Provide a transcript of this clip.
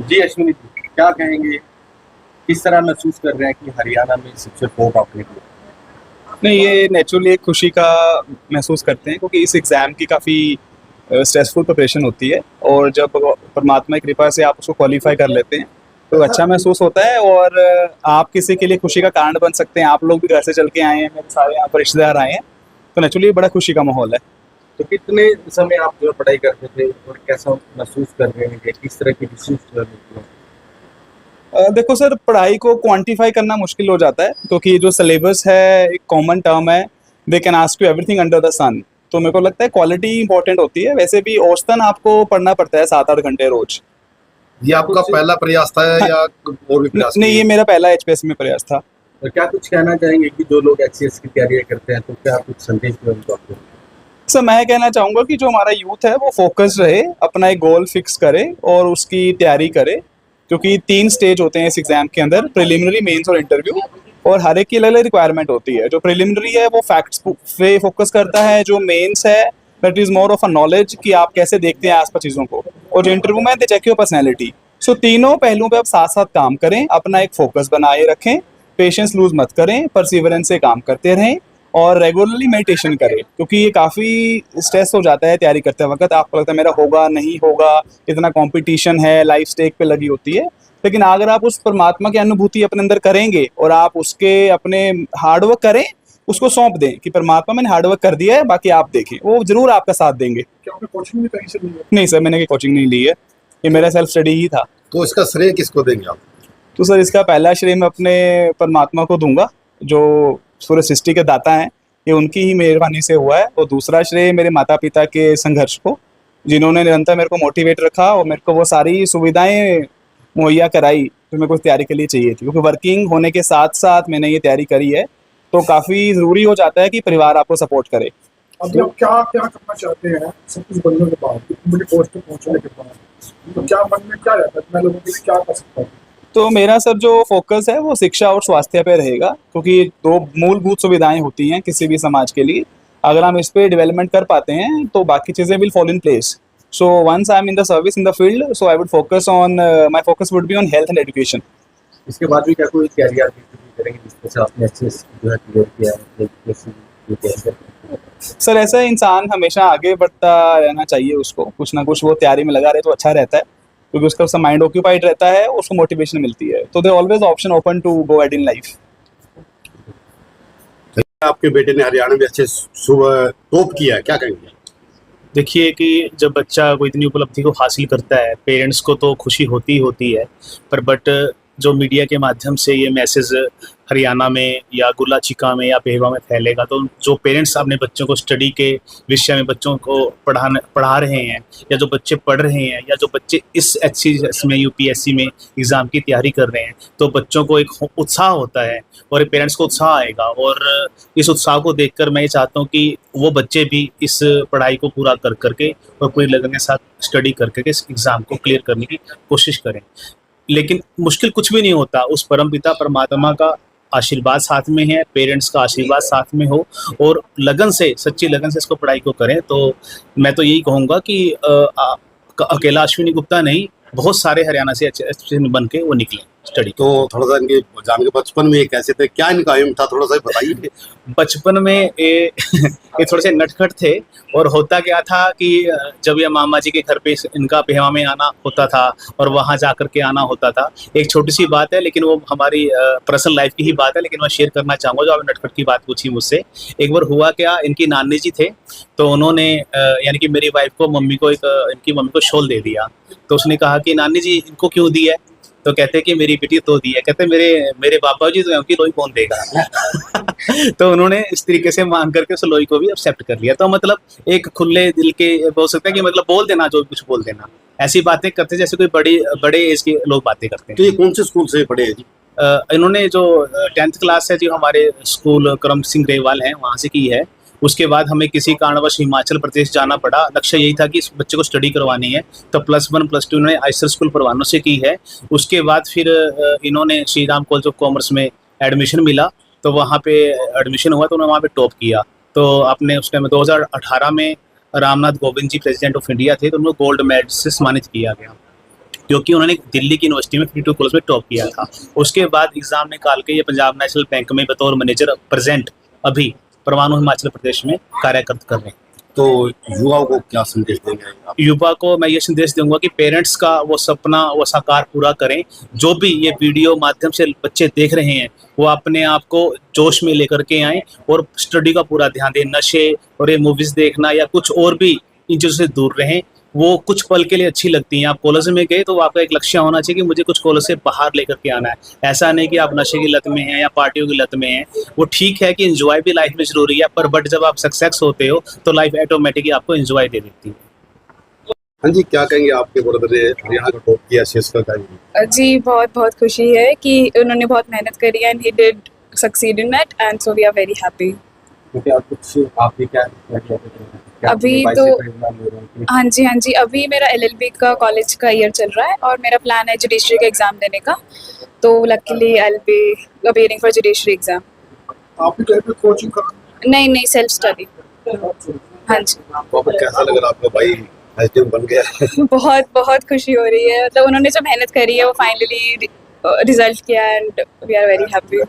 जी अश्विनी जी, क्या कहेंगे, किस तरह महसूस कर रहे हैं कि हरियाणा में सबसे टॉप आपने किया? नहीं, ये नेचुरली एक खुशी का महसूस करते हैं क्योंकि इस एग्ज़ाम की काफ़ी स्ट्रेसफुल प्रिपरेशन होती है और जब परमात्मा की कृपा से आप उसको क्वालिफाई कर लेते हैं तो अच्छा महसूस होता है और आप किसी के लिए खुशी का कारण बन सकते हैं। आप लोग भी घर से चल के आए हैं, मेरे सारे यहाँ पर रिश्तेदार आए हैं, तो नेचुरली बड़ा खुशी का माहौल है। तो कितने समय आप जो पढ़ाई करते थे और कैसा महसूस कर रहे हैं, कि किस तरह की डिसीजन लेते हैं? देखो सर, पढ़ाई को क्वांटिफाई करना मुश्किल हो जाता है क्योंकि जो सिलेबस है एक कॉमन टर्म है, they can ask you everything under the sun. तो मेरे को लगता है क्वालिटी इंपॉर्टेंट होती है। वैसे भी औसतन आपको पढ़ना पड़ता है 7-8 घंटे रोज। ये आपका पहला प्रयास था या और भी प्रयास? नहीं, ये मेरा पहला एचपीएससी में प्रयास था। और क्या कुछ कहना चाहेंगे कि जो लोग एचसीएस की तैयारी करते हैं, तो क्या कुछ संदेश दें उनको आपको? सर, मैं कहना चाहूँगा कि जो हमारा यूथ है वो फोकस रहे, अपना एक गोल फिक्स करे और उसकी तैयारी करे, क्योंकि 3 स्टेज होते हैं इस एग्ज़ाम के अंदर, प्रिलिमिनरी, मेंस और इंटरव्यू, और हर एक की अलग अलग रिक्वायरमेंट होती है। जो प्रिलिमिनरी है वो फैक्ट्स पे फोकस करता है, जो मेंस है that is more of a knowledge कि आप कैसे देखते हैं आसपास चीज़ों को, और जो इंटरव्यू में दे चेक योर पर्सनैलिटी। सो तीनों पहलुओं पे आप साथ साथ काम करें, अपना एक फोकस बनाए रखें, पेशेंस लूज मत करें, परसिवरेंस से काम करते रहें और रेगुलरली मेडिटेशन करें, क्योंकि ये काफ़ी स्ट्रेस हो जाता है तैयारी करते वक्त। आपको लगता है मेरा होगा नहीं होगा, इतना कंपटीशन है, लाइफ स्टेक पे लगी होती है। लेकिन अगर आप उस परमात्मा की अनुभूति अपने अंदर करेंगे और आप उसके अपने हार्डवर्क करें, उसको सौंप दें कि परमात्मा मैंने हार्डवर्क कर दिया है, बाकी आप देखें, वो जरूर आपका साथ देंगे। क्या आपने कोचिंग भी कहीं से ली है? नहीं सर, मैंने कोई कोचिंग नहीं ली है, ये मेरा सेल्फ स्टडी ही था। तो इसका श्रेय किसको देंगे आप? तो सर, इसका पहला श्रेय मैं अपने परमात्मा को दूंगा, जो पूरे सृष्टि के दाता हैं, ये उनकी ही मेहरबानी से हुआ है। और दूसरा श्रेय मेरे माता पिता के संघर्ष को, जिन्होंने निरंतर मेरे को मोटिवेट रखा और मेरे को वो सारी सुविधाएं मुहैया कराई जो मेरे को तैयारी के लिए चाहिए थी। क्योंकि वर्किंग होने के साथ साथ मैंने ये तैयारी करी है, तो काफ़ी ज़रूरी हो जाता है कि परिवार आपको सपोर्ट करे। अभी आप क्या क्या करना चाहते हैं सब कुछ बनने के बाद, इतनी बड़ी पोस्ट पे पहुंचने के बाद? तो क्या मन में क्या रहता है, मैं लोगों के लिए क्या कर सकता हूँ? तो मेरा सर जो फोकस है वो शिक्षा और स्वास्थ्य पे रहेगा, क्योंकि 2 मूलभूत सुविधाएं होती हैं किसी भी समाज के लिए। अगर हम इस पे डेवलपमेंट कर पाते हैं तो बाकी चीज़ें will fall in place. So once I am in the service in the field, so I would focus on, my focus would be on health and education. इसके बाद भी क्या कोई तैयारी आप करेंगे जिसमें से आपने अच्छे से जो है क्लियर किया है, जैसे ये तैयारी करते हैं? सर, ऐसा इंसान हमेशा आगे बढ़ता रहना चाहिए, उसको कुछ ना कुछ वो तैयारी में लगा रहे तो अच्छा रहता है, क्योंकि उसका माइंड ऑक्यूपाइड रहता है, उसको मोटिवेशन मिलती है। तो they always option open to go ahead in life. आपके बेटे ने हरियाणा में अच्छे सुबह टॉप किया है, क्या कहेंगे? देखिए कि जब बच्चा कोई इतनी उपलब्धि को हासिल करता है, पेरेंट्स को तो खुशी होती ही होती है, पर बट जो मीडिया के माध्यम से ये मैसेज हरियाणा में या गुल्लाचिका में या पेहवा में फैलेगा, तो जो पेरेंट्स अपने बच्चों को स्टडी के विषय में बच्चों को पढ़ा रहे हैं, या जो बच्चे पढ़ रहे हैं, या जो बच्चे इस एचसीएस में यूपीएससी में एग्ज़ाम की तैयारी कर रहे हैं, तो बच्चों को एक उत्साह होता है और पेरेंट्स को उत्साह आएगा। और इस उत्साह को देखकर मैं ये चाहता हूँ कि वो बच्चे भी इस पढ़ाई को पूरा कर करके और पूरी लगन के साथ स्टडी कर करके इस एग्ज़ाम को क्लियर करने की कोशिश करें। लेकिन मुश्किल कुछ भी नहीं होता, उस परमपिता परमात्मा का आशीर्वाद साथ में है, पेरेंट्स का आशीर्वाद साथ में हो और लगन से, सच्ची लगन से इसको पढ़ाई को करें। तो मैं तो यही कहूँगा कि अकेला अश्विनी गुप्ता नहीं, बहुत सारे हरियाणा से अच्छे बन के वो निकले स्टडी। तो थोड़ा सा इनके जान के बचपन में कैसे थे, क्या इनका एम था, थोड़ा सा बताइए। बचपन में ये थोड़े से नटखट थे, और होता क्या था कि जब ये मामा जी के घर पे इनका पेहवा में आना होता था और वहाँ जा कर के आना होता था। एक छोटी सी बात है, लेकिन वो हमारी पर्सनल लाइफ की ही बात है, लेकिन मैं शेयर करना चाहूँगा जो आपने नटखट की बात पूछी मुझसे। एक बार हुआ क्या, इनकी नानी जी थे, तो उन्होंने यानी कि मेरी वाइफ को इनकी मम्मी को शॉल दे दिया। तो उसने कहा कि नानी जी इनको क्यों दी है? तो कहते हैं कि मेरी बेटी तो दी है। कहते मेरे पापा जी तो उनकी लोई कौन देगा? तो उन्होंने इस तरीके से मांग करके उस लोई को भी एक्सेप्ट कर लिया। तो मतलब एक खुले दिल के बोल सकते हैं कि मतलब बोल देना, जो कुछ बोल देना, ऐसी बातें करते जैसे कोई बड़े एज के लोग बातें करते हैं। तो ये कौन से स्कूल से पढ़े हैं जी? इन्होंने जो 10th क्लास है जो हमारे स्कूल करम सिंह ग्रेवाल है वहाँ से की है। उसके बाद हमें किसी कारणवश हिमाचल प्रदेश जाना पड़ा। लक्ष्य यही था कि इस बच्चे को स्टडी करवानी है, तो +1 +2 इन्होंने आइसर स्कूल परवानों से की है। उसके बाद फिर इन्होंने Shri Ram college of commerce में एडमिशन मिला, तो वहाँ पे एडमिशन हुआ तो उन्होंने वहाँ पे टॉप किया। तो आपने उस टाइम 2018 में Ramnath Kovind ji president of India थे, तो उनको गोल्ड मेडल से सम्मानित किया गया क्योंकि उन्होंने दिल्ली की यूनिवर्सिटी में 52 कॉलेज में टॉप किया था। उसके बाद एग्जाम निकाल के ये पंजाब नेशनल बैंक में बतौर मैनेजर प्रेजेंट अभी परमाणु हिमाचल प्रदेश में कार्य कर रहे हैं। तो युवाओं को क्या संदेश देंगे आप? युवा को मैं ये संदेश दूंगा कि पेरेंट्स का वो सपना वो साकार पूरा करें। जो भी ये वीडियो माध्यम से बच्चे देख रहे हैं वो अपने आप को जोश में लेकर के आएँ और स्टडी का पूरा ध्यान दें। नशे और ये मूवीज देखना या कुछ और भी इन चीज़ों से दूर रहें। वो कुछ पल के लिए अच्छी लगती हैं। आप कॉलेज में गए तो आपका एक लक्ष्य होना चाहिए कि मुझे कुछ कॉलेज से बाहर लेकर के आना है। ऐसा नहीं कि आप नशे की लत में हैं या पार्टियों की लत में हैं। वो ठीक है कि एंजॉय भी लाइफ में जरूरी है, पर बट जब आप सक्सेस होते हो तो लाइफ ऑटोमेटिकली आपको एंजॉय दे देती है। हाँ जी, क्या कहेंगे आपके ब्रदर ने हरियाणा का टॉप किया शीर्ष का? जी बहुत बहुत खुशी है कि उन्होंने बहुत मेहनत करी and he did succeed in it and so we are very happy. क्योंकि आप कुछ आप भी क्या अभी तो हाँ जी अभी मेरा LLB का कॉलेज का ईयर चल रहा है और मेरा प्लान है जुडिशरी का एग्ज़ाम देने का, तो luckily I will be appearing for judiciary exam. आप भी कहीं पे कोचिंग कर? नहीं सेल्फ स्टडी। हाँ जी। तो आपको कैसा लग रहा है आपका भाई एसडीएम बन गया? बहुत बहुत खुशी हो रही है। मतलब उन्होंने जो मेहनत करी है वो फाइनली रिजल्ट किया and we are very happy.